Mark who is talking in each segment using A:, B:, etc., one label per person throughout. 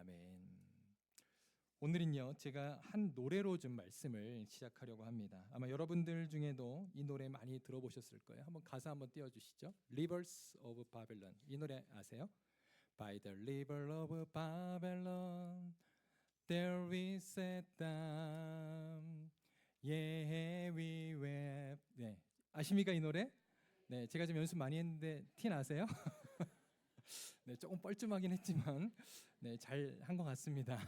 A: 아멘. 오늘은요, 제가 한 노래로 좀 말씀을 시작하려고 합니다. 아마 여러분들 중에도 이 노래 많이 들어보셨을 거예요. 한번 가사 한번 띄워주시죠. Rivers of Babylon. 이 노래 아세요? By the river of Babylon, there we sat down. Yeah, we wept. 네, 아십니까 이 노래? 네, 제가 좀 연습 많이 했는데 티 나세요? 네, 조금 뻘쭘하긴 했지만 네, 잘 한 것 같습니다.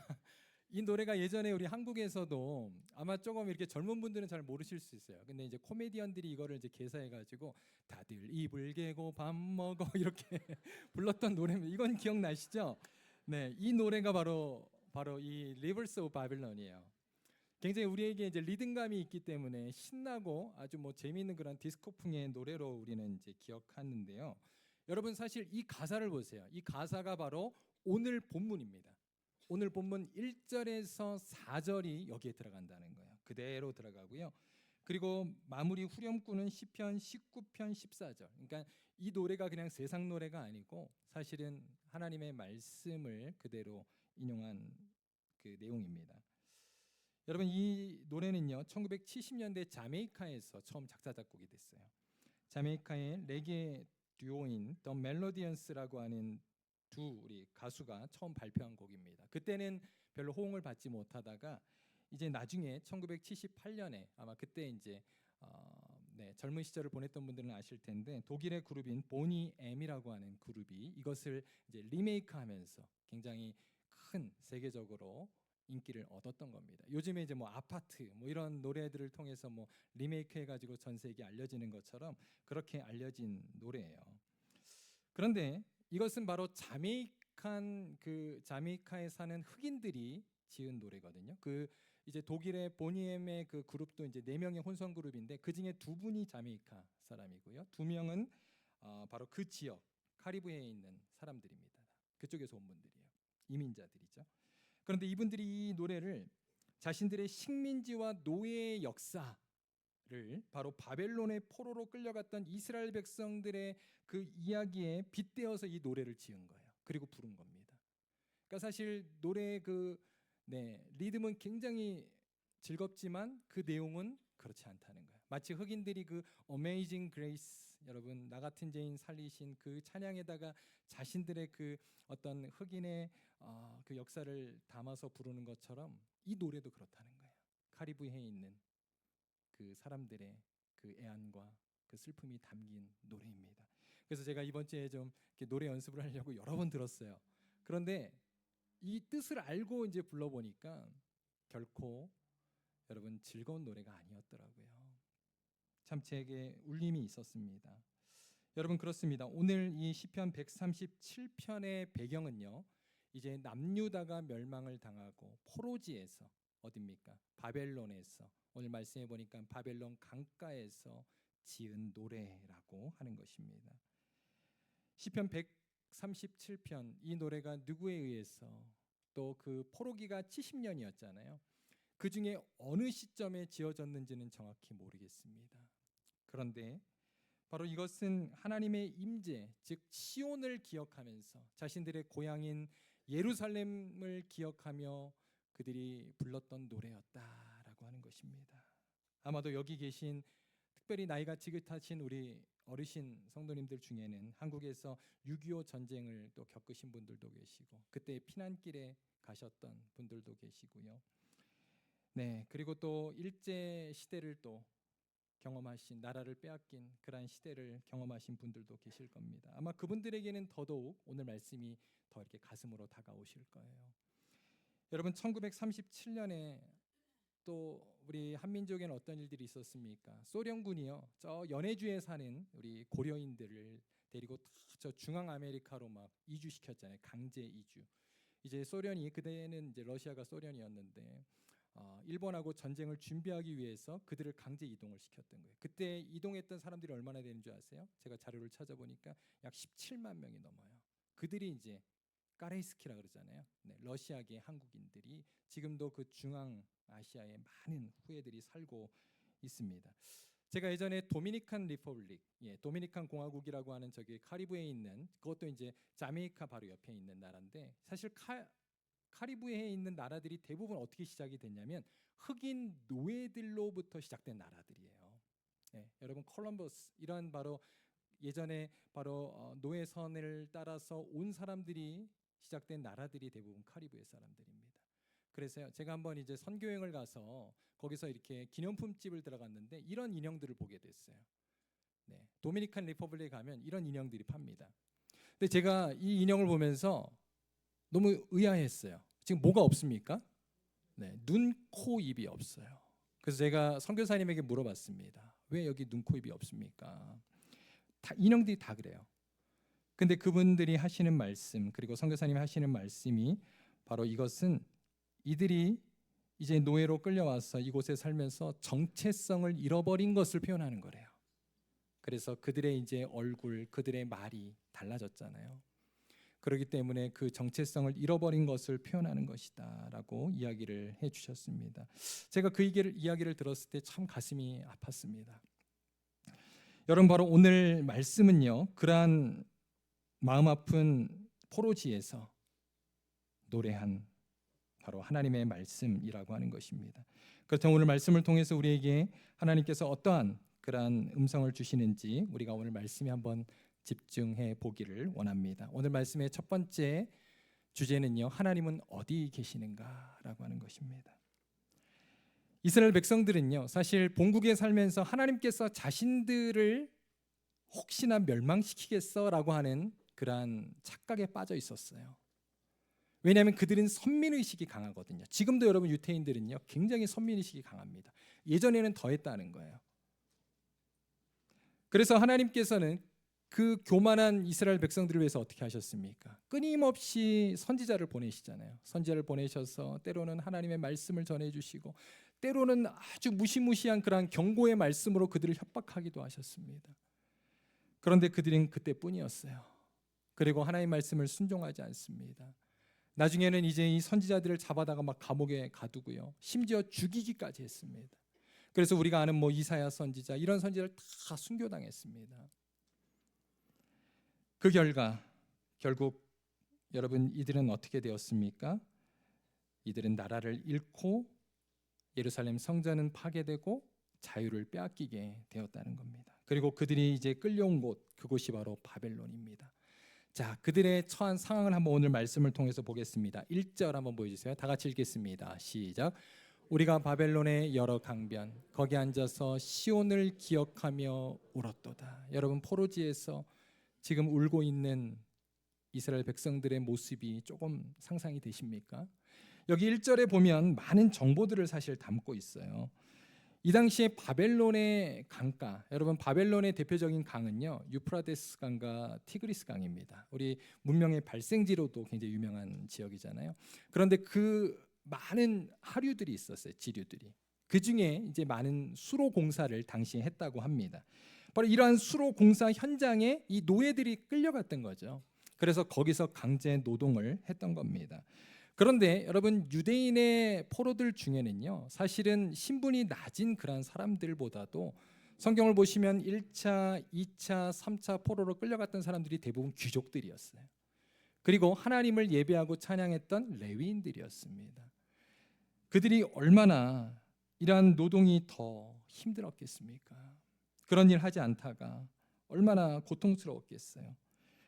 A: 이 노래가 예전에 우리 한국에서도 아마 조금 이렇게 젊은 분들은 잘 모르실 수 있어요. 근데 이제 코미디언들이 이거를 이제 개사해가지고 다들 이불 개고 밥 먹어 이렇게 불렀던 노래입니다. 이건 기억나시죠? 네, 이 노래가 바로 이 Rivers of Babylon이에요. 굉장히 우리에게 이제 리듬감이 있기 때문에 신나고 아주 뭐 재미있는 그런 디스코풍의 노래로 우리는 이제 기억하는데요. 여러분 사실 이 가사를 보세요. 이 가사가 바로 오늘 본문입니다. 오늘 본문 1절에서 4절이 여기에 들어간다는 거예요. 그대로 들어가고요. 그리고 마무리 후렴구는 시편 19편 14절. 그러니까 이 노래가 그냥 세상 노래가 아니고 사실은 하나님의 말씀을 그대로 인용한 그 내용입니다. 여러분 이 노래는요 1970년대 자메이카에서 처음 작사 작곡이 됐어요. 자메이카의 레게 듀오인 더 멜로디언스라고 하는 두 우리 가수가 처음 발표한 곡입니다. 그때는 별로 호응을 받지 못하다가 이제 나중에 1978년에 아마 그때 이제 젊은 시절을 보냈던 분들은 아실 텐데 독일의 그룹인 보니 M이라고 하는 그룹이 이것을 이제 리메이크하면서 굉장히 큰 세계적으로 인기를 얻었던 겁니다. 요즘에 이제 뭐 아파트 뭐 이런 노래들을 통해서 뭐 리메이크 해가지고 전 세계에 알려지는 것처럼 그렇게 알려진 노래예요. 그런데 이것은 바로 자메이카에 사는 흑인들이 지은 노래거든요. 그 이제 독일의 보니엠의 그 그룹도 이제 4명의 혼성 그룹인데 그 중에 2분이 자메이카 사람이고요. 2명은 바로 그 지역 카리브해에 있는 사람들입니다. 그쪽에서 온 분들이에요. 이민자들이죠. 그런데 이분들이 이 노래를 자신들의 식민지와 노예의 역사를 바로 바벨론의 포로로 끌려갔던 이스라엘 백성들의 그 이야기에 빗대어서 이 노래를 지은 거예요. 그리고 부른 겁니다. 그러니까 사실 노래의 리듬은 굉장히 즐겁지만 그 내용은 그렇지 않다는 거예요. 마치 흑인들이 그 Amazing Grace 여러분 나 같은 죄인 살리신 그 찬양에다가 자신들의 그 어떤 흑인의 그 역사를 담아서 부르는 것처럼 이 노래도 그렇다는 거예요. 카리브해에 있는 그 사람들의 그 애안과 그 슬픔이 담긴 노래입니다. 그래서 제가 이번 주에 좀 이렇게 노래 연습을 하려고 여러 번 들었어요. 그런데 이 뜻을 알고 이제 불러보니까 결코 여러분 즐거운 노래가 아니었더라고요. 참 제게 울림이 있었습니다. 여러분 그렇습니다. 오늘 이 시편 137편의 배경은요. 이제 남유다가 멸망을 당하고 포로지에서 어딥니까? 바벨론에서 오늘 말씀해 보니까 바벨론 강가에서 지은 노래라고 하는 것입니다. 시편 137편 이 노래가 누구에 의해서 또 그 포로기가 70년이었잖아요. 그 중에 어느 시점에 지어졌는지는 정확히 모르겠습니다. 그런데 바로 이것은 하나님의 임재, 즉 시온을 기억하면서 자신들의 고향인 예루살렘을 기억하며 그들이 불렀던 노래였다라고 하는 것입니다. 아마도 여기 계신 특별히 나이가 지긋하신 우리 어르신 성도님들 중에는 한국에서 6.25 전쟁을 또 겪으신 분들도 계시고 그때 피난길에 가셨던 분들도 계시고요. 네, 그리고 또 일제 시대를 또 경험하신 나라를 빼앗긴 그러한 시대를 경험하신 분들도 계실 겁니다. 아마 그분들에게는 더더욱 오늘 말씀이 더 이렇게 가슴으로 다가오실 거예요. 여러분 1937년에 또 우리 한민족에는 어떤 일들이 있었습니까? 소련군이요. 저 연해주에 사는 우리 고려인들을 데리고 저 중앙 아메리카로 막 이주시켰잖아요. 강제 이주. 이제 소련이 그때는 이제 러시아가 소련이었는데 일본하고 전쟁을 준비하기 위해서 그들을 강제 이동을 시켰던 거예요. 그때 이동했던 사람들이 얼마나 되는 줄 아세요? 제가 자료를 찾아보니까 약 17만 명이 넘어요. 그들이 이제 까레이스키라 그러잖아요. 네, 러시아계 한국인들이 지금도 그 중앙 아시아에 많은 후예들이 살고 있습니다. 제가 예전에 도미니칸 리퍼블릭, 도미니칸 공화국이라고 하는 저기 카리브해에 있는 그것도 이제 자메이카 바로 옆에 있는 나라인데 사실 카리브해에 있는 나라들이 대부분 어떻게 시작이 됐냐면 흑인 노예들로부터 시작된 나라들이에요. 네, 여러분 콜럼버스 이런 바로 예전에 바로 노예선을 따라서 온 사람들이 시작된 나라들이 대부분 카리브해 사람들입니다. 그래서요 제가 한번 이제 선교여행을 가서 거기서 이렇게 기념품집을 들어갔는데 이런 인형들을 보게 됐어요. 네, 도미니칸 리퍼블릭에 가면 이런 인형들이 팝니다. 근데 제가 이 인형을 보면서 너무 의아했어요. 지금 뭐가 없습니까? 네, 눈, 코, 입이 없어요. 그래서 제가 선교사님에게 물어봤습니다. 왜 여기 눈, 코, 입이 없습니까? 다 인형들이 다 그래요. 근데 그분들이 하시는 말씀 그리고 선교사님이 하시는 말씀이 바로 이것은 이들이 이제 노예로 끌려와서 이곳에 살면서 정체성을 잃어버린 것을 표현하는 거래요. 그래서 그들의 이제 얼굴, 그들의 말이 달라졌잖아요. 그렇기 때문에 그 정체성을 잃어버린 것을 표현하는 것이다라고 이야기를 해주셨습니다. 제가 그 이야기를 들었을 때 참 가슴이 아팠습니다. 여러분 바로 오늘 말씀은요 그러한 마음 아픈 포로지에서 노래한 바로 하나님의 말씀이라고 하는 것입니다. 그렇다면 오늘 말씀을 통해서 우리에게 하나님께서 어떠한 그러한 음성을 주시는지 우리가 오늘 말씀에 한번 집중해 보기를 원합니다. 오늘 말씀의 첫 번째 주제는요 하나님은 어디 계시는가라고 하는 것입니다. 이스라엘 백성들은요 사실 본국에 살면서 하나님께서 자신들을 혹시나 멸망시키겠어라고 하는 그러한 착각에 빠져 있었어요. 왜냐하면 그들은 선민의식이 강하거든요. 지금도 여러분 유태인들은요 굉장히 선민의식이 강합니다. 예전에는 더했다는 거예요. 그래서 하나님께서는 그 교만한 이스라엘 백성들을 위해서 어떻게 하셨습니까? 끊임없이 선지자를 보내시잖아요. 선지자를 보내셔서 때로는 하나님의 말씀을 전해주시고 때로는 아주 무시무시한 그런 경고의 말씀으로 그들을 협박하기도 하셨습니다. 그런데 그들은 그때뿐이었어요. 그리고 하나님의 말씀을 순종하지 않습니다. 나중에는 이제 이 선지자들을 잡아다가 막 감옥에 가두고요. 심지어 죽이기까지 했습니다. 그래서 우리가 아는 뭐 이사야 선지자 이런 선지자를 다 순교당했습니다. 그 결과 결국 여러분 이들은 어떻게 되었습니까? 이들은 나라를 잃고 예루살렘 성전은 파괴되고 자유를 빼앗기게 되었다는 겁니다. 그리고 그들이 이제 끌려온 곳 그곳이 바로 바벨론입니다. 자, 그들의 처한 상황을 한번 오늘 말씀을 통해서 보겠습니다. 1절 한번 보여주세요. 다 같이 읽겠습니다. 시작. 우리가 바벨론의 여러 강변 거기 앉아서 시온을 기억하며 울었도다. 여러분 포로지에서 지금 울고 있는 이스라엘 백성들의 모습이 조금 상상이 되십니까? 여기 1절에 보면 많은 정보들을 사실 담고 있어요. 이 당시에 바벨론의 강가, 여러분 바벨론의 대표적인 강은요 유프라데스 강과 티그리스 강입니다. 우리 문명의 발생지로도 굉장히 유명한 지역이잖아요. 그런데 그 많은 하류들이 있었어요. 지류들이. 그 중에 이제 많은 수로 공사를 당시에 했다고 합니다. 바로 이러한 수로 공사 현장에 이 노예들이 끌려갔던 거죠. 그래서 거기서 강제 노동을 했던 겁니다. 그런데 여러분 유대인의 포로들 중에는요 사실은 신분이 낮은 그런 사람들보다도 성경을 보시면 1차, 2차, 3차 포로로 끌려갔던 사람들이 대부분 귀족들이었어요. 그리고 하나님을 예배하고 찬양했던 레위인들이었습니다. 그들이 얼마나 이러한 노동이 더 힘들었겠습니까? 그런 일 하지 않다가 얼마나 고통스러웠겠어요.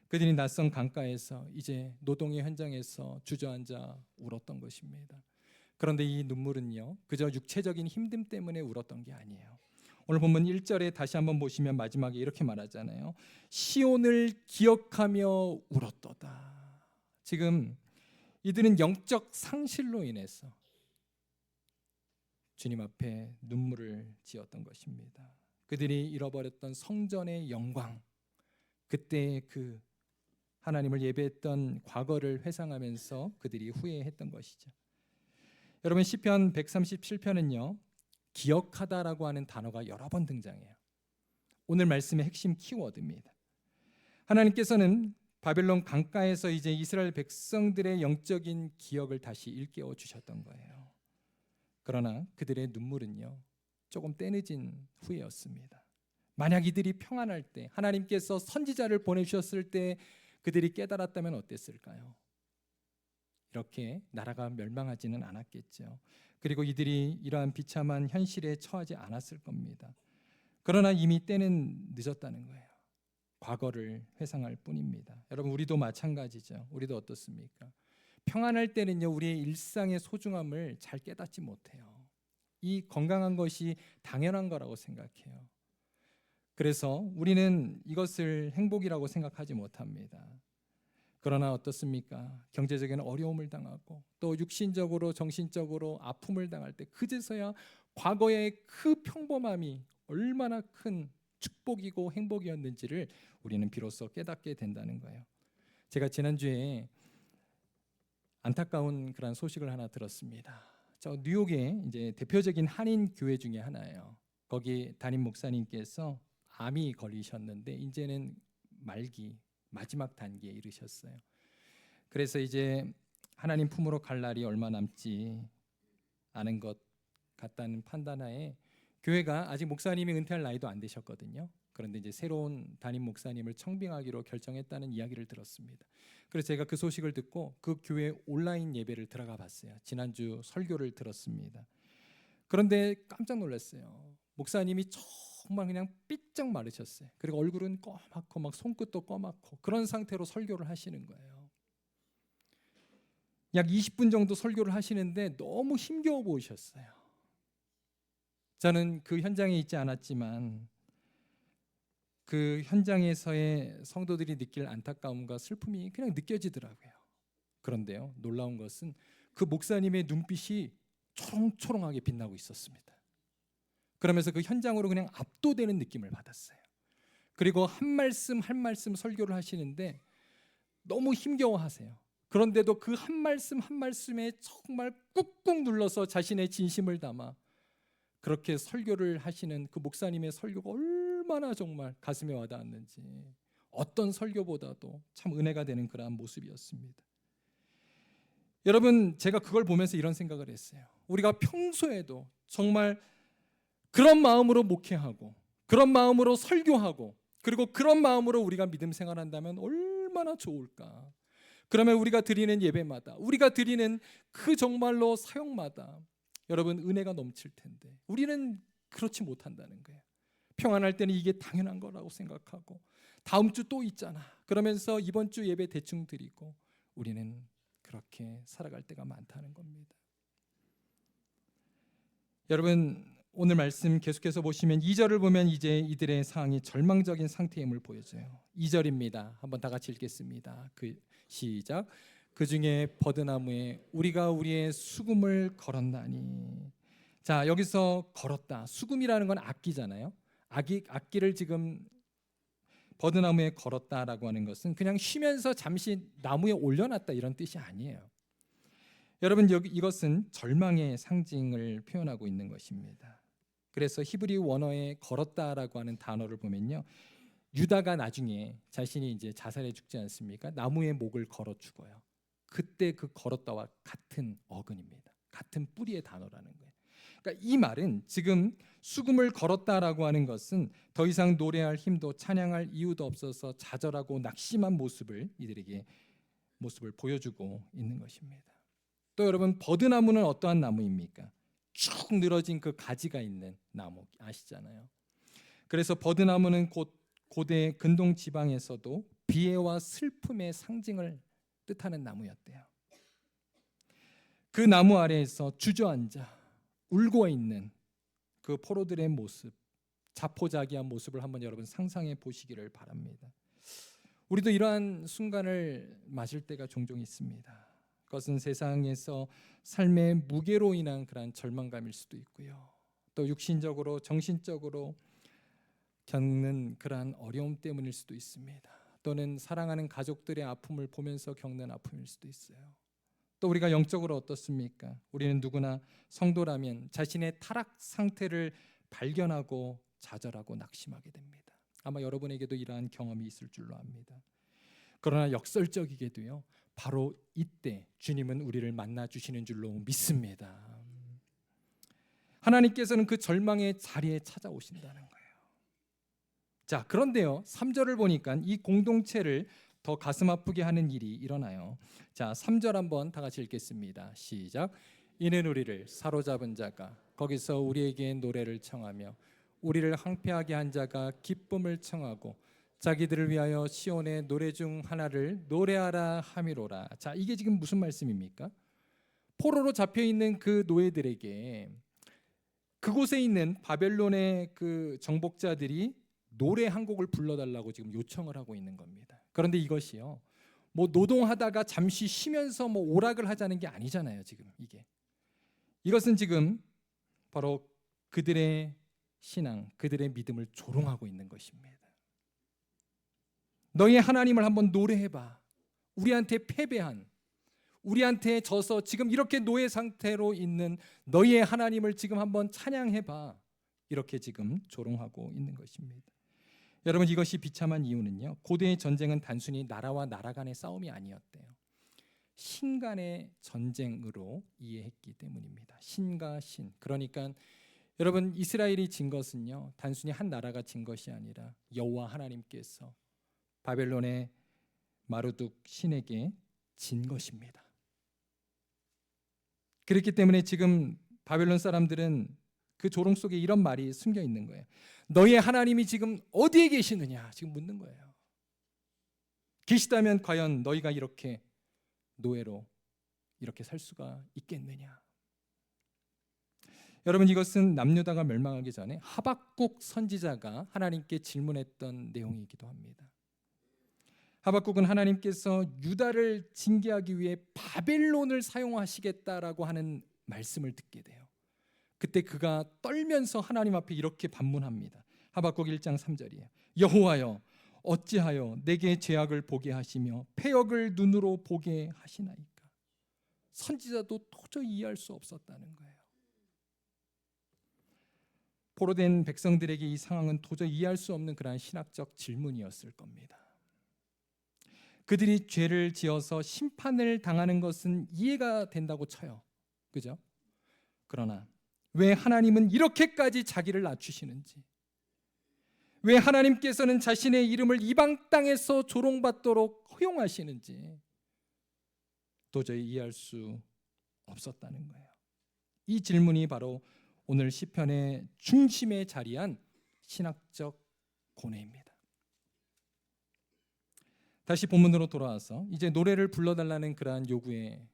A: 그들이 낯선 강가에서 이제 노동의 현장에서 주저앉아 울었던 것입니다. 그런데 이 눈물은요 그저 육체적인 힘듦 때문에 울었던 게 아니에요. 오늘 본문 1절에 다시 한번 보시면 마지막에 이렇게 말하잖아요. 시온을 기억하며 울었도다. 지금 이들은 영적 상실로 인해서 주님 앞에 눈물을 지었던 것입니다. 그들이 잃어버렸던 성전의 영광, 그때의 그 하나님을 예배했던 과거를 회상하면서 그들이 후회했던 것이죠. 여러분 시편 137편은요 기억하다라고 하는 단어가 여러 번 등장해요. 오늘 말씀의 핵심 키워드입니다. 하나님께서는 바벨론 강가에서 이제 이스라엘 백성들의 영적인 기억을 다시 일깨워 주셨던 거예요. 그러나 그들의 눈물은요 조금 때늦은 후회였습니다. 만약 이들이 평안할 때 하나님께서 선지자를 보내주셨을 때 그들이 깨달았다면 어땠을까요? 이렇게 나라가 멸망하지는 않았겠죠. 그리고 이들이 이러한 비참한 현실에 처하지 않았을 겁니다. 그러나 이미 때는 늦었다는 거예요. 과거를 회상할 뿐입니다. 여러분, 우리도 마찬가지죠. 우리도 어떻습니까? 평안할 때는요, 우리의 일상의 소중함을 잘 깨닫지 못해요. 이 건강한 것이 당연한 거라고 생각해요. 그래서 우리는 이것을 행복이라고 생각하지 못합니다. 그러나 어떻습니까? 경제적인 어려움을 당하고 또 육신적으로 정신적으로 아픔을 당할 때 그제서야 과거의 그 평범함이 얼마나 큰 축복이고 행복이었는지를 우리는 비로소 깨닫게 된다는 거예요. 제가 지난주에 안타까운 그런 소식을 하나 들었습니다. 저 뉴욕의 이제 대표적인 한인 교회 중에 하나예요. 거기 담임 목사님께서 암이 걸리셨는데 이제는 말기 마지막 단계에 이르셨어요. 그래서 이제 하나님 품으로 갈 날이 얼마 남지 않은 것 같다는 판단하에 교회가 아직 목사님이 은퇴할 나이도 안 되셨거든요. 그런데 이제 새로운 담임 목사님을 청빙하기로 결정했다는 이야기를 들었습니다. 그래서 제가 그 소식을 듣고 그 교회 온라인 예배를 들어가 봤어요. 지난주 설교를 들었습니다. 그런데 깜짝 놀랐어요. 목사님이 정말 그냥 삐쩍 마르셨어요. 그리고 얼굴은 꺼맣고 막 손끝도 꺼맣고 그런 상태로 설교를 하시는 거예요. 약 20분 정도 설교를 하시는데 너무 힘겨워 보이셨어요. 저는 그 현장에 있지 않았지만 그 현장에서의 성도들이 느낄 안타까움과 슬픔이 그냥 느껴지더라고요. 그런데요, 놀라운 것은 그 목사님의 눈빛이 초롱초롱하게 빛나고 있었습니다. 그러면서 그 현장으로 그냥 압도되는 느낌을 받았어요. 그리고 한 말씀 한 말씀 설교를 하시는데 너무 힘겨워하세요. 그런데도 그 한 말씀 한 말씀에 정말 꾹꾹 눌러서 자신의 진심을 담아 그렇게 설교를 하시는 그 목사님의 설교가 얼마나 정말 가슴에 와닿았는지, 어떤 설교보다도 참 은혜가 되는 그러한 모습이었습니다. 여러분, 제가 그걸 보면서 이런 생각을 했어요. 우리가 평소에도 정말 그런 마음으로 목회하고 그런 마음으로 설교하고 그리고 그런 마음으로 우리가 믿음 생활한다면 얼마나 좋을까. 그러면 우리가 드리는 예배마다, 우리가 드리는 그 정말로 사역마다 여러분 은혜가 넘칠 텐데 우리는 그렇지 못한다는 거예요. 평안할 때는 이게 당연한 거라고 생각하고 다음 주 또 있잖아 그러면서 이번 주 예배 대충 드리고 우리는 그렇게 살아갈 때가 많다는 겁니다. 여러분, 오늘 말씀 계속해서 보시면 2절을 보면 이제 이들의 상황이 절망적인 상태임을 보여줘요. 2절입니다. 한번 다 같이 읽겠습니다. 시작. 그 중에 버드나무에 우리가 우리의 수금을 걸었나니. 자, 여기서 걸었다. 수금이라는 건 악기잖아요. 악기를 지금 버드나무에 걸었다라고 하는 것은 그냥 쉬면서 잠시 나무에 올려놨다 이런 뜻이 아니에요. 여러분, 이것은 절망의 상징을 표현하고 있는 것입니다. 그래서 히브리 원어에 걸었다라고 하는 단어를 보면요, 유다가 나중에 자신이 이제 자살해 죽지 않습니까? 나무에 목을 걸어 죽어요. 그때 그 걸었다와 같은 어근입니다. 같은 뿌리의 단어라는 거예요. 그러니까 이 말은 지금 수금을 걸었다라고 하는 것은 더 이상 노래할 힘도 찬양할 이유도 없어서 좌절하고 낙심한 이들에게 모습을 보여주고 있는 것입니다. 또 여러분, 버드나무는 어떠한 나무입니까? 쭉 늘어진 그 가지가 있는 나무 아시잖아요. 그래서 버드나무는 고대 근동 지방에서도 비애와 슬픔의 상징을 뜻하는 나무였대요. 그 나무 아래에서 주저앉아 울고 있는 그 포로들의 모습, 자포자기한 모습을 한번 여러분 상상해 보시기를 바랍니다. 우리도 이러한 순간을 맞을 때가 종종 있습니다. 그것은 세상에서 삶의 무게로 인한 그런 절망감일 수도 있고요. 또 육신적으로 정신적으로 겪는 그러한 어려움 때문일 수도 있습니다. 또는 사랑하는 가족들의 아픔을 보면서 겪는 아픔일 수도 있어요. 또 우리가 영적으로 어떻습니까? 우리는 누구나 성도라면 자신의 타락 상태를 발견하고 좌절하고 낙심하게 됩니다. 아마 여러분에게도 이러한 경험이 있을 줄로 압니다. 그러나 역설적이게도요, 바로 이때 주님은 우리를 만나 주시는 줄로 믿습니다. 하나님께서는 그 절망의 자리에 찾아오신다는 거예요. 자, 그런데요, 3절을 보니까 이 공동체를 더 가슴 아프게 하는 일이 일어나요. 자, 3절 한번 다 같이 읽겠습니다. 시작. 이는 우리를 사로잡은 자가 거기서 우리에게 노래를 청하며 우리를 항폐하게 한 자가 기쁨을 청하고 자기들을 위하여 시온의 노래 중 하나를 노래하라 함이로라. 자, 이게 지금 무슨 말씀입니까? 포로로 잡혀 있는 그 노예들에게 그곳에 있는 바벨론의 그 정복자들이 노래 한 곡을 불러달라고 지금 요청을 하고 있는 겁니다. 그런데 이것이요, 뭐 노동하다가 잠시 쉬면서 뭐 오락을 하자는 게 아니잖아요. 지금 이것은 지금 바로 그들의 신앙, 그들의 믿음을 조롱하고 있는 것입니다. 너희 하나님을 한번 노래해봐. 우리한테 패배한, 우리한테 져서 지금 이렇게 노예 상태로 있는 너희의 하나님을 지금 한번 찬양해봐. 이렇게 지금 조롱하고 있는 것입니다. 여러분, 이것이 비참한 이유는요, 고대의 전쟁은 단순히 나라와 나라 간의 싸움이 아니었대요. 신 간의 전쟁으로 이해했기 때문입니다. 신과 신. 그러니까 여러분, 이스라엘이 진 것은요, 단순히 한 나라가 진 것이 아니라 여호와 하나님께서 바벨론의 마르둑 신에게 진 것입니다. 그렇기 때문에 지금 바벨론 사람들은 그 조롱 속에 이런 말이 숨겨 있는 거예요. 너희의 하나님이 지금 어디에 계시느냐 지금 묻는 거예요. 계시다면 과연 너희가 이렇게 노예로 이렇게 살 수가 있겠느냐. 여러분, 이것은 남유다가 멸망하기 전에 하박국 선지자가 하나님께 질문했던 내용이기도 합니다. 하박국은 하나님께서 유다를 징계하기 위해 바벨론을 사용하시겠다라고 하는 말씀을 듣게 돼요. 그때 그가 떨면서 하나님 앞에 이렇게 반문합니다. 하박국 1장 3절이에요. 여호와여, 어찌하여 내게 죄악을 보게 하시며 패역을 눈으로 보게 하시나이까. 선지자도 도저히 이해할 수 없었다는 거예요. 포로된 백성들에게 이 상황은 도저히 이해할 수 없는 그러한 신학적 질문이었을 겁니다. 그들이 죄를 지어서 심판을 당하는 것은 이해가 된다고 쳐요. 그죠? 그러나 왜 하나님은 이렇게까지 자기를 낮추시는지, 왜 하나님께서는 자신의 이름을 이방 땅에서 조롱받도록 허용하시는지 도저히 이해할 수 없었다는 거예요. 이 질문이 바로 오늘 시편의 중심에 자리한 신학적 고뇌입니다. 다시 본문으로 돌아와서 이제 노래를 불러달라는 그러한 요구에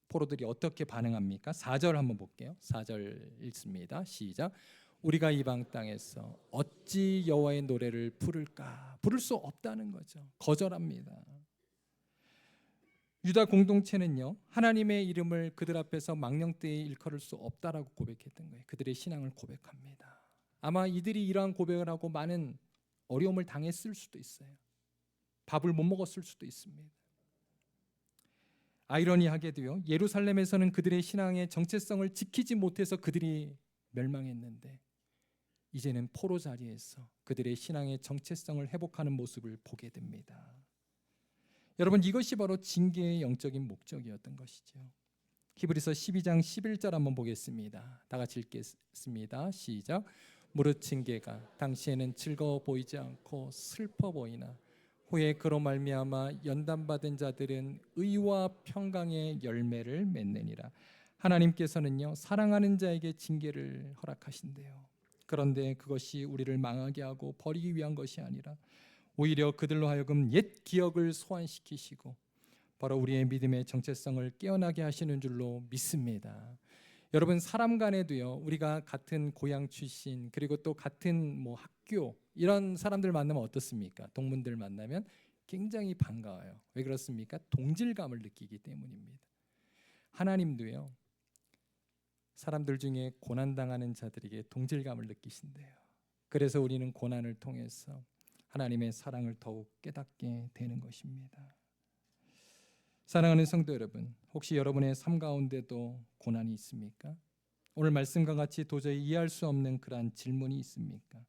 A: 포로들이 어떻게 반응합니까? 4절 한번 볼게요. 4절 읽습니다. 시작. 우리가 이방 땅에서 어찌 여호와의 노래를 부를까? 부를 수 없다는 거죠. 거절합니다. 유다 공동체는요, 하나님의 이름을 그들 앞에서 망령되이 일컬을 수 없다라고 고백했던 거예요. 그들의 신앙을 고백합니다. 아마 이들이 이러한 고백을 하고 많은 어려움을 당했을 수도 있어요. 밥을 못 먹었을 수도 있습니다. 아이러니하게도요, 예루살렘에서는 그들의 신앙의 정체성을 지키지 못해서 그들이 멸망했는데 이제는 포로 자리에서 그들의 신앙의 정체성을 회복하는 모습을 보게 됩니다. 여러분, 이것이 바로 징계의 영적인 목적이었던 것이죠. 히브리서 12장 11절 한번 보겠습니다. 다 같이 읽겠습니다. 시작. 무릇 징계가 당시에는 즐거워 보이지 않고 슬퍼 보이나 후에 그로 말미암아 연단받은 자들은 의와 평강의 열매를 맺느니라. 하나님께서는요, 사랑하는 자에게 징계를 허락하신대요. 그런데 그것이 우리를 망하게 하고 버리기 위한 것이 아니라 오히려 그들로 하여금 옛 기억을 소환시키시고 바로 우리의 믿음의 정체성을 깨어나게 하시는 줄로 믿습니다. 여러분, 사람 간에도요, 우리가 같은 고향 출신 그리고 또 같은 뭐 학교 이런 사람들 만나면 어떻습니까? 동문들 만나면 굉장히 반가워요. 왜 그렇습니까? 동질감을 느끼기 때문입니다. 하나님도요, 사람들 중에 고난당하는 자들에게 동질감을 느끼신대요. 그래서 우리는 고난을 통해서 하나님의 사랑을 더욱 깨닫게 되는 것입니다. 사랑하는 성도 여러분, 혹시 여러분의 삶 가운데도 고난이 있습니까? 오늘 말씀과 같이 도저히 이해할 수 없는 그러한 질문이 있습니까?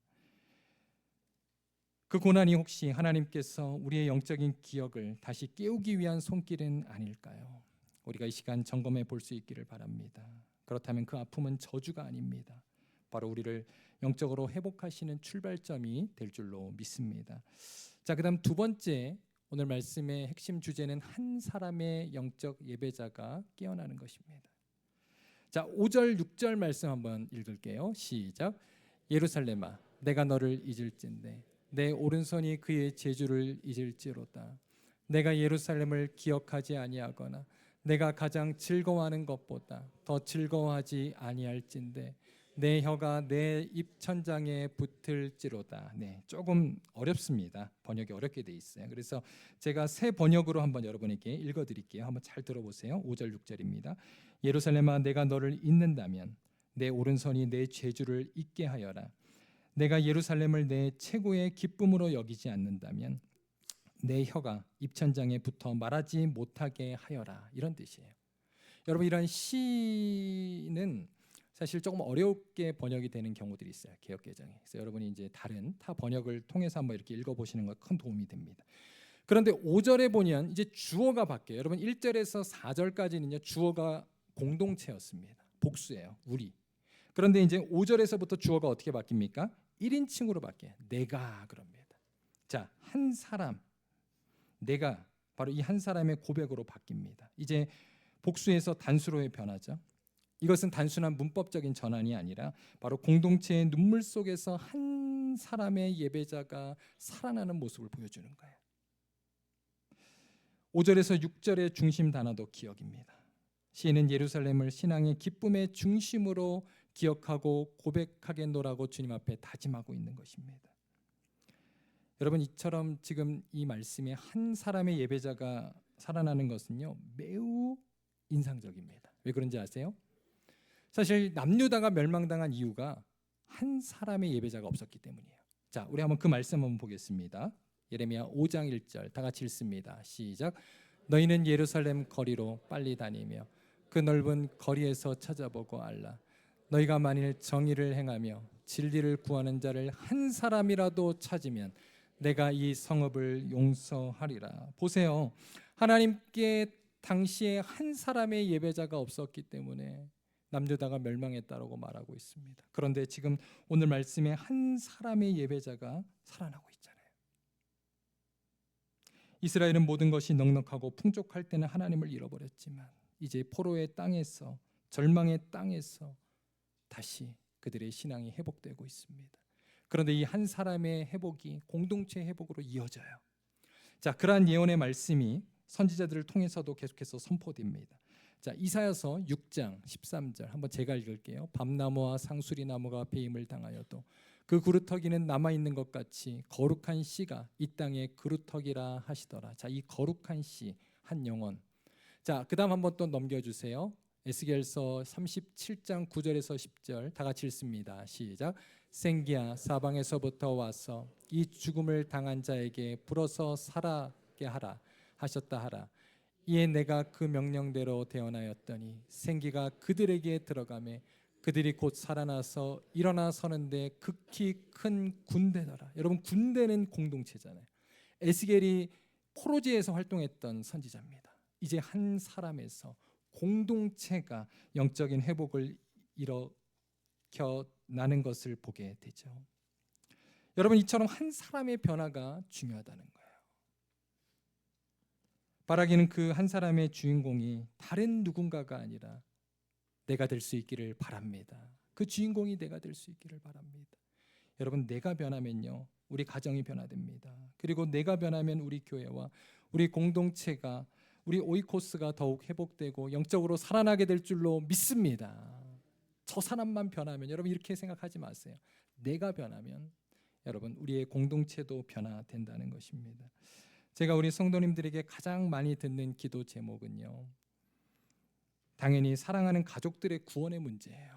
A: 그 고난이 혹시 하나님께서 우리의 영적인 기억을 다시 깨우기 위한 손길은 아닐까요? 우리가 이 시간 점검해 볼 수 있기를 바랍니다. 그렇다면 그 아픔은 저주가 아닙니다. 바로 우리를 영적으로 회복하시는 출발점이 될 줄로 믿습니다. 자, 그다음 두 번째 오늘 말씀의 핵심 주제는 한 사람의 영적 예배자가 깨어나는 것입니다. 자, 5절 6절 말씀 한번 읽을게요. 시작. 예루살렘아 내가 너를 잊을진대 내 오른손이 그의 제주를 잊을지로다. 내가 예루살렘을 기억하지 아니하거나 내가 가장 즐거워하는 것보다 더 즐거워하지 아니할진대 내 혀가 내 입천장에 붙을지로다. 네, 조금 어렵습니다. 번역이 어렵게 돼 있어요. 그래서 제가 새 번역으로 한번 여러분에게 읽어드릴게요. 한번 잘 들어보세요. 5절 6절입니다. 예루살렘아 내가 너를 잊는다면 내 오른손이 내 죄주를 잊게 하여라. 내가 예루살렘을 내 최고의 기쁨으로 여기지 않는다면 내 혀가 입천장에 붙어 말하지 못하게 하여라. 이런 뜻이에요. 여러분 이런 시는 사실 조금 어렵게 번역이 되는 경우들이 있어요. 개역개정에. 그래서 여러분이 이제 다른 타 번역을 통해서 한번 이렇게 읽어보시는 거 큰 도움이 됩니다. 그런데 5절에 보면 이제 주어가 바뀌어요. 여러분 1절에서 4절까지는요 주어가 공동체였습니다. 복수예요. 우리. 그런데 이제 5절에서부터 주어가 어떻게 바뀝니까? 1인칭으로 바뀌어요. 내가 그럽니다. 자, 한 사람. 내가 바로 이 한 사람의 고백으로 바뀝니다. 이제 복수에서 단수로의 변화죠. 이것은 단순한 문법적인 전환이 아니라 바로 공동체의 눈물 속에서 한 사람의 예배자가 살아나는 모습을 보여주는 거예요. 5절에서 6절의 중심 단어도 기억입니다. 시인은 예루살렘을 신앙의 기쁨의 중심으로 기억하고 고백하겠노라고 주님 앞에 다짐하고 있는 것입니다. 여러분 이처럼 지금 이 말씀에 한 사람의 예배자가 살아나는 것은요 매우 인상적입니다. 왜 그런지 아세요? 사실 남유다가 멸망당한 이유가 한 사람의 예배자가 없었기 때문이에요. 자, 우리 한번 그 말씀 한번 보겠습니다. 예레미야 5장 1절 다 같이 읽습니다. 시작. 너희는 예루살렘 거리로 빨리 다니며 그 넓은 거리에서 찾아보고 알라. 너희가 만일 정의를 행하며 진리를 구하는 자를 한 사람이라도 찾으면 내가 이 성읍을 용서하리라. 보세요. 하나님께 당시에 한 사람의 예배자가 없었기 때문에 남유다가 멸망했다라고 말하고 있습니다. 그런데 지금 오늘 말씀에 한 사람의 예배자가 살아나고 있잖아요. 이스라엘은 모든 것이 넉넉하고 풍족할 때는 하나님을 잃어버렸지만 이제 포로의 땅에서 절망의 땅에서 다시 그들의 신앙이 회복되고 있습니다. 그런데 이 한 사람의 회복이 공동체 회복으로 이어져요. 자, 그러한 예언의 말씀이 선지자들을 통해서도 계속해서 선포됩니다. 자, 이사야서 6장 13절 한번 제가 읽을게요. 밤나무와 상수리나무가 배임을 당하여도 그 그루터기는 남아있는 것 같이 거룩한 씨가 이 땅의 그루터기라 하시더라. 자, 이 거룩한 씨, 한 영혼. 자, 그 다음 한번 또 넘겨주세요. 에스겔서 37장 9절에서 10절 다 같이 읽습니다. 시작. 생기야 사방에서부터 와서 이 죽음을 당한 자에게 불어서 살아게 하라 하셨다 하라. 이에 내가 그 명령대로 대언하였더니 생기가 그들에게 들어가매 그들이 곧 살아나서 일어나 서는데 극히 큰 군대더라. 여러분 군대는 공동체잖아요. 에스겔이 포로지에서 활동했던 선지자입니다. 이제 한 사람에서 공동체가 영적인 회복을 일으켜나는 것을 보게 되죠. 여러분 이처럼 한 사람의 변화가 중요하다는 거예요. 바라기는 그 한 사람의 주인공이 다른 누군가가 아니라 내가 될 수 있기를 바랍니다. 그 주인공이 내가 될 수 있기를 바랍니다. 여러분 내가 변하면요 우리 가정이 변화됩니다. 그리고 내가 변하면 우리 교회와 우리 공동체가 우리 오이코스가 더욱 회복되고 영적으로 살아나게 될 줄로 믿습니다. 저 사람만 변하면 여러분 이렇게 생각하지 마세요. 내가 변하면 여러분 우리의 공동체도 변화된다는 것입니다. 제가 우리 성도님들에게 가장 많이 듣는 기도 제목은요 당연히 사랑하는 가족들의 구원의 문제예요.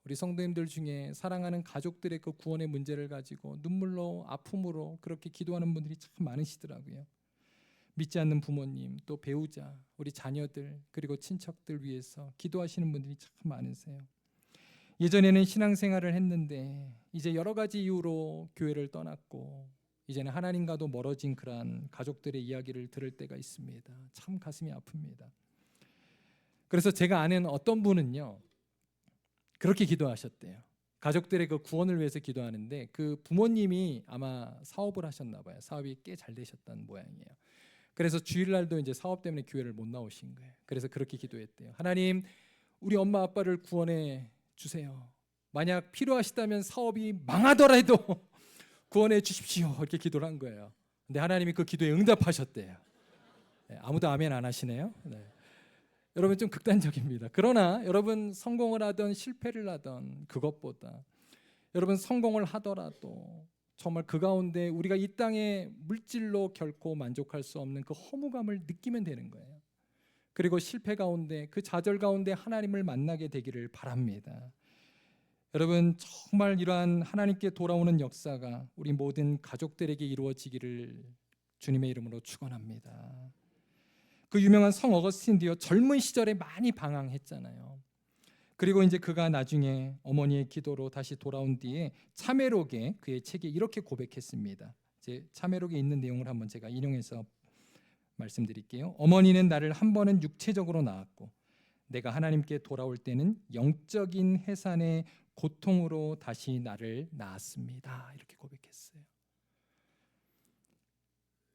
A: 우리 성도님들 중에 사랑하는 가족들의 그 구원의 문제를 가지고 눈물로 아픔으로 그렇게 기도하는 분들이 참 많으시더라고요. 믿지 않는 부모님, 또 배우자, 우리 자녀들 그리고 친척들 위해서 기도하시는 분들이 참 많으세요. 예전에는 신앙생활을 했는데 이제 여러 가지 이유로 교회를 떠났고 이제는 하나님과도 멀어진 그러한 가족들의 이야기를 들을 때가 있습니다. 참 가슴이 아픕니다. 그래서 제가 아는 어떤 분은요 그렇게 기도하셨대요. 가족들의 그 구원을 위해서 기도하는데 그 부모님이 아마 사업을 하셨나 봐요. 사업이 꽤 잘 되셨던 모양이에요. 그래서 주일날도 이제 사업 때문에 교회를 못 나오신 거예요. 그래서 그렇게 기도했대요. 하나님, 우리 엄마 아빠를 구원해 주세요. 만약 필요하시다면 사업이 망하더라도 구원해 주십시오. 이렇게 기도를 한 거예요. 근데 하나님이 그 기도에 응답하셨대요. 네, 아무도 아멘 안 하시네요. 네. 여러분 좀 극단적입니다. 그러나 여러분 성공을 하던 실패를 하던 그것보다 여러분 성공을 하더라도 정말 그 가운데 우리가 이 땅의 물질로 결코 만족할 수 없는 그 허무감을 느끼면 되는 거예요. 그리고 실패 가운데 그 좌절 가운데 하나님을 만나게 되기를 바랍니다. 여러분 정말 이러한 하나님께 돌아오는 역사가 우리 모든 가족들에게 이루어지기를 주님의 이름으로 축원합니다. 그 유명한 성 어거스틴도요 젊은 시절에 많이 방황했잖아요. 그리고 이제 그가 나중에 어머니의 기도로 다시 돌아온 뒤에 참회록에 그의 책에 이렇게 고백했습니다. 이제 참회록에 있는 내용을 한번 제가 인용해서 말씀드릴게요. 어머니는 나를 한 번은 육체적으로 낳았고 내가 하나님께 돌아올 때는 영적인 해산의 고통으로 다시 나를 낳았습니다. 이렇게 고백했어요.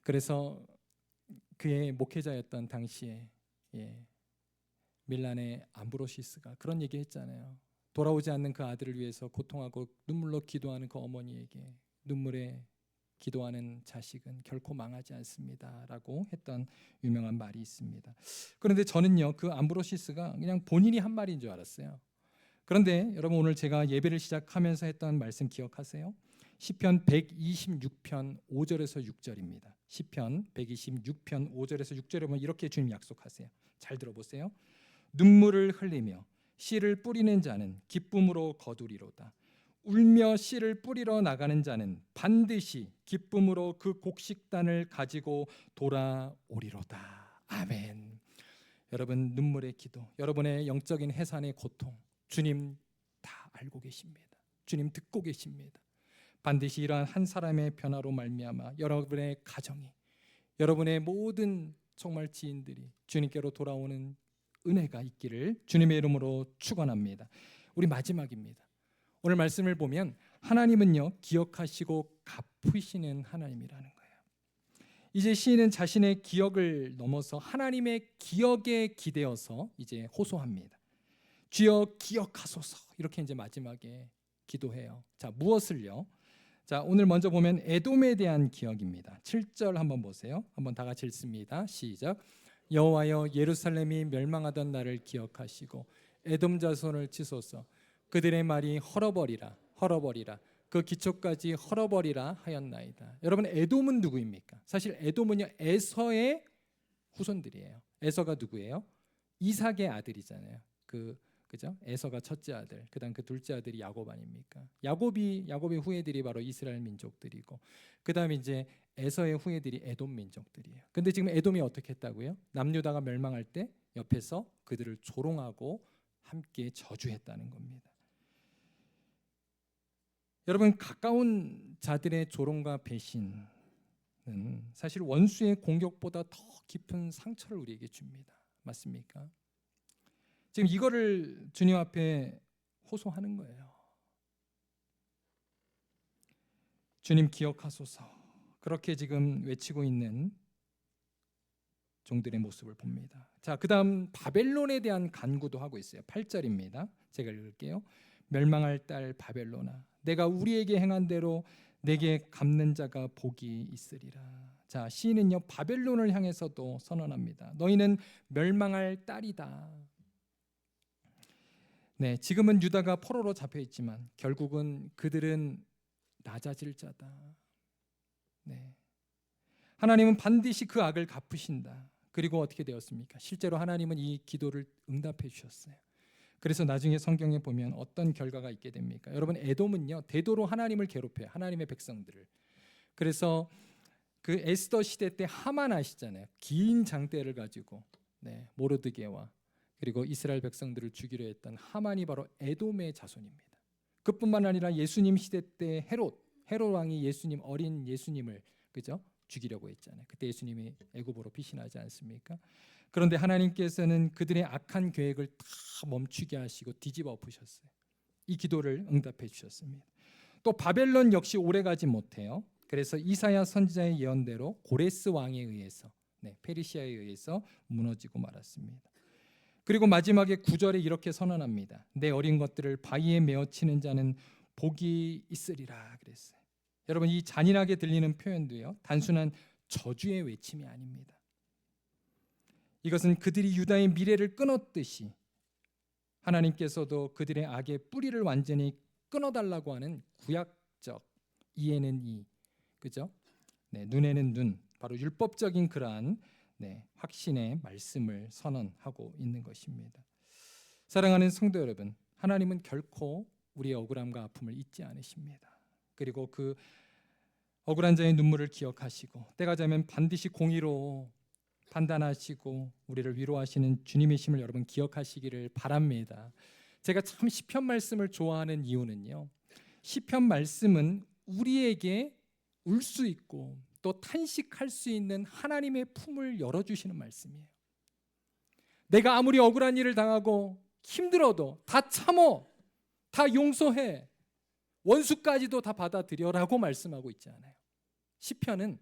A: 그래서 그의 목회자였던 당시에 밀란의 암브로시스가 그런 얘기했잖아요. 돌아오지 않는 그 아들을 위해서 고통하고 눈물로 기도하는 그 어머니에게 눈물에 기도하는 자식은 결코 망하지 않습니다라고 했던 유명한 말이 있습니다. 그런데 저는요 그 암브로시스가 그냥 본인이 한 말인 줄 알았어요. 그런데 여러분 오늘 제가 예배를 시작하면서 했던 말씀 기억하세요? 시편 126편 5절에서 6절입니다. 시편 126편 5절에서 6절에 보면 이렇게 주님 약속하세요. 잘 들어보세요. 눈물을 흘리며 씨를 뿌리는 자는 기쁨으로 거두리로다. 울며 씨를 뿌리러 나가는 자는 반드시 기쁨으로 그 곡식단을 가지고 돌아오리로다. 아멘. 여러분 눈물의 기도, 여러분의 영적인 해산의 고통 주님 다 알고 계십니다. 주님 듣고 계십니다. 반드시 이러한 한 사람의 변화로 말미암아 여러분의 가정이, 여러분의 모든 정말 지인들이 주님께로 돌아오는 은혜가 있기를 주님의 이름으로 축원합니다. 우리 마지막입니다. 오늘 말씀을 보면 하나님은요 기억하시고 갚으시는 하나님이라는 거예요. 이제 시인은 자신의 기억을 넘어서 하나님의 기억에 기대어서 이제 호소합니다. 주여 기억하소서. 이렇게 이제 마지막에 기도해요. 자, 무엇을요? 자, 오늘 먼저 보면 에돔에 대한 기억입니다. 7절 한번 보세요. 한번 다 같이 읽습니다. 시작. 여호와여 예루살렘이 멸망하던 날을 기억하시고 에돔 자손을 치소서. 그들의 말이 헐어버리라 헐어버리라 그 기초까지 헐어버리라 하였나이다. 여러분 에돔은 누구입니까? 사실 에돔은요 에서의 후손들이에요. 에서가 누구예요? 이삭의 아들이잖아요. 그죠? 에서가 첫째 아들, 그다음 그 둘째 아들이 야곱 아닙니까? 야곱의 후예들이 바로 이스라엘 민족들이고, 그다음 이제 에서의 후예들이 에돔 민족들이에요. 근데 지금 에돔이 어떻게 했다고요? 남유다가 멸망할 때 옆에서 그들을 조롱하고 함께 저주했다는 겁니다. 여러분 가까운 자들의 조롱과 배신은 사실 원수의 공격보다 더 깊은 상처를 우리에게 줍니다. 맞습니까? 지금 이거를 주님 앞에 호소하는 거예요. 주님 기억하소서. 그렇게 지금 외치고 있는 종들의 모습을 봅니다. 자, 그다음 바벨론에 대한 간구도 하고 있어요. 8절입니다. 제가 읽을게요. 멸망할 딸 바벨론아, 내가 우리에게 행한 대로 내게 갚는 자가 복이 있으리라. 자, 시인은요 바벨론을 향해서도 선언합니다. 너희는 멸망할 딸이다. 네, 지금은 유다가 포로로 잡혀 있지만 결국은 그들은 낮아질 자다. 네, 하나님은 반드시 그 악을 갚으신다. 그리고 어떻게 되었습니까? 실제로 하나님은 이 기도를 응답해 주셨어요. 그래서 나중에 성경에 보면 어떤 결과가 있게 됩니까? 여러분 에돔은요 대도로 하나님을 괴롭혀요. 하나님의 백성들을. 그래서 그 에스더 시대 때 하만 아시잖아요. 긴 장대를 가지고 모르드게와 그리고 이스라엘 백성들을 죽이려 했던 하만이 바로 에돔의 자손입니다. 그뿐만 아니라 예수님 시대 때 헤롯 왕이 어린 예수님을 그죠? 죽이려고 했잖아요. 그때 예수님이 애굽으로 피신하지 않습니까? 그런데 하나님께서는 그들의 악한 계획을 다 멈추게 하시고 뒤집어 엎으셨어요. 이 기도를 응답해 주셨습니다. 또 바벨론 역시 오래가지 못해요. 그래서 이사야 선지자의 예언대로 고레스 왕에 의해서 페르시아에 의해서 무너지고 말았습니다. 그리고 마지막에 9절에 이렇게 선언합니다. 내 어린 것들을 바위에 메어 치는 자는 복이 있으리라 그랬어요. 여러분, 이 잔인하게 들리는 표현도요, 단순한 저주의 외침이 아닙니다. 이것은 그들이 유다의 미래를 끊었듯이 하나님께서도 그들의 악의 뿌리를 완전히 끊어달라고 하는 구약적 이에는 이, 그죠? 눈에는 눈, 바로 율법적인 그러한 확신의 말씀을 선언하고 있는 것입니다. 사랑하는 성도 여러분, 하나님은 결코 우리의 억울함과 아픔을 잊지 않으십니다. 그리고 그 억울한 자의 눈물을 기억하시고 때가 되면 반드시 공의로 판단하시고 우리를 위로하시는 주님이심을 여러분 기억하시기를 바랍니다. 제가 참 시편 말씀을 좋아하는 이유는요, 시편 말씀은 우리에게 울 수 있고 또 탄식할 수 있는 하나님의 품을 열어주시는 말씀이에요. 내가 아무리 억울한 일을 당하고 힘들어도 다 참어, 다 용서해, 원수까지도 다 받아들여라고 말씀하고 있지 않아요. 시편은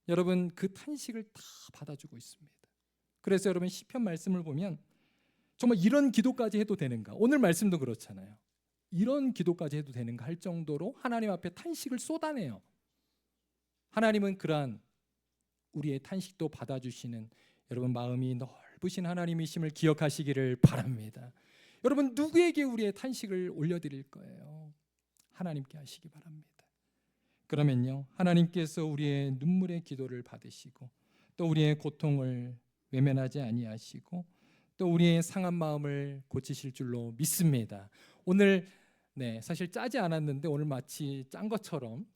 A: 여러분 그 탄식을 다 받아주고 있습니다. 그래서 여러분 시편 말씀을 보면 정말 이런 기도까지 해도 되는가? 오늘 말씀도 그렇잖아요. 이런 기도까지 해도 되는가 할 정도로 하나님 앞에 탄식을 쏟아내요. 하나님은 그러한 우리의 탄식도 받아주시는 여러분 마음이 넓으신 하나님이심을 기억하시기를 바랍니다. 여러분 누구에게 우리의 탄식을 올려드릴 거예요? 하나님께 하시기 바랍니다. 그러면요, 하나님께서 우리의 눈물의 기도를 받으시고 또 우리의 고통을 외면하지 아니하시고 또 우리의 상한 마음을 고치실 줄로 믿습니다. 오늘 사실 짜지 않았는데 오늘 마치 짠 것처럼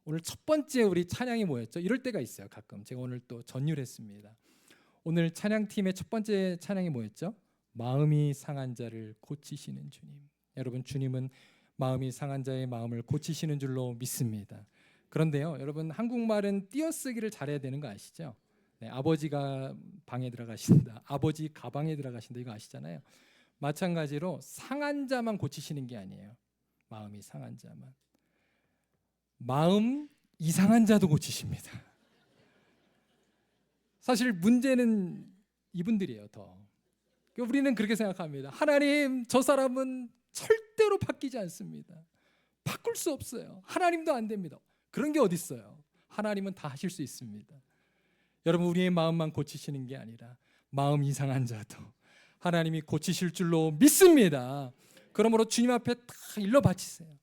A: 오늘 첫 번째 우리 찬양이 뭐였죠? 이럴 때가 있어요. 가끔 제가 오늘 또 전율했습니다. 오늘 찬양팀의 첫 번째 찬양이 뭐였죠? 마음이 상한 자를 고치시는 주님. 여러분, 주님은 마음이 상한 자의 마음을 고치시는 줄로 믿습니다. 그런데요, 여러분 한국말은 띄어쓰기를 잘해야 되는 거 아시죠? 아버지가 방에 들어가신다, 아버지 가방에 들어가신다, 이거 아시잖아요. 마찬가지로 상한 자만 고치시는 게 아니에요. 마음이 상한 자만, 마음 이상한 자도 고치십니다. 사실 문제는 이분들이에요. 더 우리는 그렇게 생각합니다. 하나님, 저 사람은 절대로 바뀌지 않습니다. 바꿀 수 없어요. 하나님도 안 됩니다. 그런 게 어디 있어요? 하나님은 다 하실 수 있습니다. 여러분, 우리의 마음만 고치시는 게 아니라 마음 이상한 자도 하나님이 고치실 줄로 믿습니다. 그러므로 주님 앞에 다 일러 바치세요.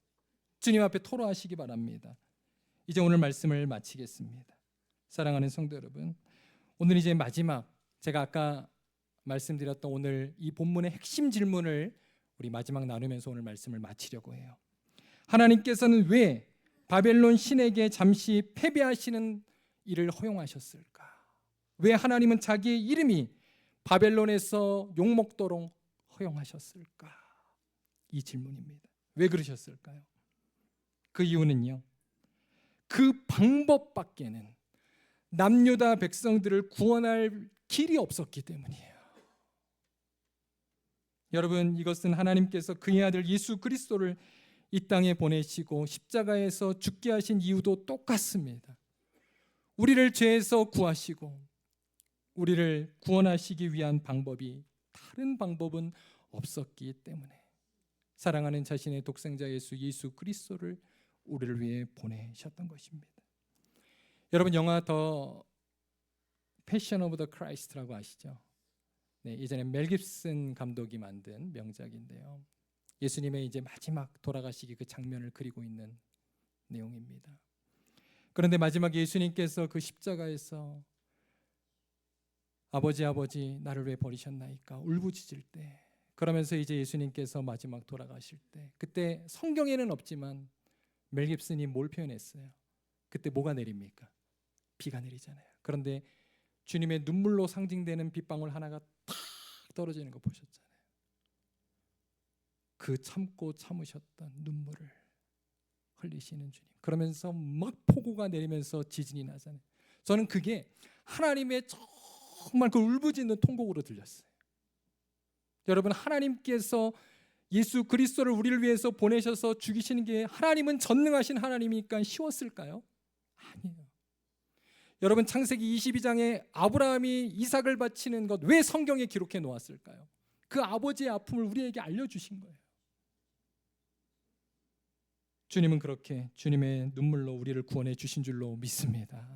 A: 주님 앞에 토로하시기 바랍니다. 이제 오늘 말씀을 마치겠습니다. 사랑하는 성도 여러분, 오늘 이제 마지막, 제가 아까 말씀드렸던 오늘 이 본문의 핵심 질문을 우리 마지막 나누면서 오늘 말씀을 마치려고 해요. 하나님께서는 왜 바벨론 신에게 잠시 패배하시는 일을 허용하셨을까? 왜 하나님은 자기의 이름이 바벨론에서 욕먹도록 허용하셨을까? 이 질문입니다. 왜 그러셨을까요? 그 이유는요, 그 방법밖에는 남유다 백성들을 구원할 길이 없었기 때문이에요. 여러분, 이것은 하나님께서 그의 아들 예수 그리스도를 이 땅에 보내시고 십자가에서 죽게 하신 이유도 똑같습니다. 우리를 죄에서 구하시고 우리를 구원하시기 위한 방법이 다른 방법은 없었기 때문에 사랑하는 자신의 독생자 예수 그리스도를 우리를 위해 보내셨던 것입니다. 여러분, 영화 더 패션 오브 더 크라이스트라고 아시죠? 예전에 멜 깁슨 감독이 만든 명작인데요. 예수님의 이제 마지막 돌아가시기 그 장면을 그리고 있는 내용입니다. 그런데 마지막에 예수님께서 그 십자가에서 아버지 나를 왜 버리셨나이까 울부짖을 때, 그러면서 이제 예수님께서 마지막 돌아가실 때, 그때 성경에는 없지만 멜 깁슨이 뭘 표현했어요? 그때 뭐가 내립니까? 비가 내리잖아요. 그런데 주님의 눈물로 상징되는 빗방울 하나가 탁 떨어지는 거 보셨잖아요. 그 참고 참으셨던 눈물을 흘리시는 주님. 그러면서 막 폭우가 내리면서 지진이 나잖아요. 저는 그게 하나님의 정말 그 울부짖는 통곡으로 들렸어요. 여러분, 하나님께서 예수 그리스도를 우리를 위해서 보내셔서 죽이시는 게 하나님은 전능하신 하나님이니까 쉬웠을까요? 아니에요. 여러분, 창세기 22장에 아브라함이 이삭을 바치는 것 왜 성경에 기록해 놓았을까요? 그 아버지의 아픔을 우리에게 알려주신 거예요. 주님은 그렇게 주님의 눈물로 우리를 구원해 주신 줄로 믿습니다.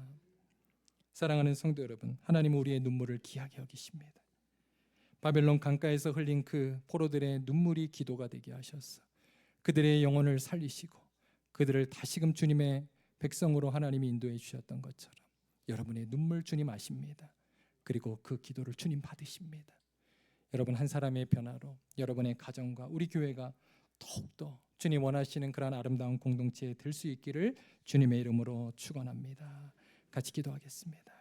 A: 사랑하는 성도 여러분, 하나님은 우리의 눈물을 귀하게 여기십니다. 바벨론 강가에서 흘린 그 포로들의 눈물이 기도가 되게 하셔서 그들의 영혼을 살리시고 그들을 다시금 주님의 백성으로 하나님이 인도해 주셨던 것처럼 여러분의 눈물 주님 아십니다. 그리고 그 기도를 주님 받으십니다. 여러분, 한 사람의 변화로 여러분의 가정과 우리 교회가 더욱더 주님 원하시는 그런 아름다운 공동체에 될 수 있기를 주님의 이름으로 축원합니다. 같이 기도하겠습니다.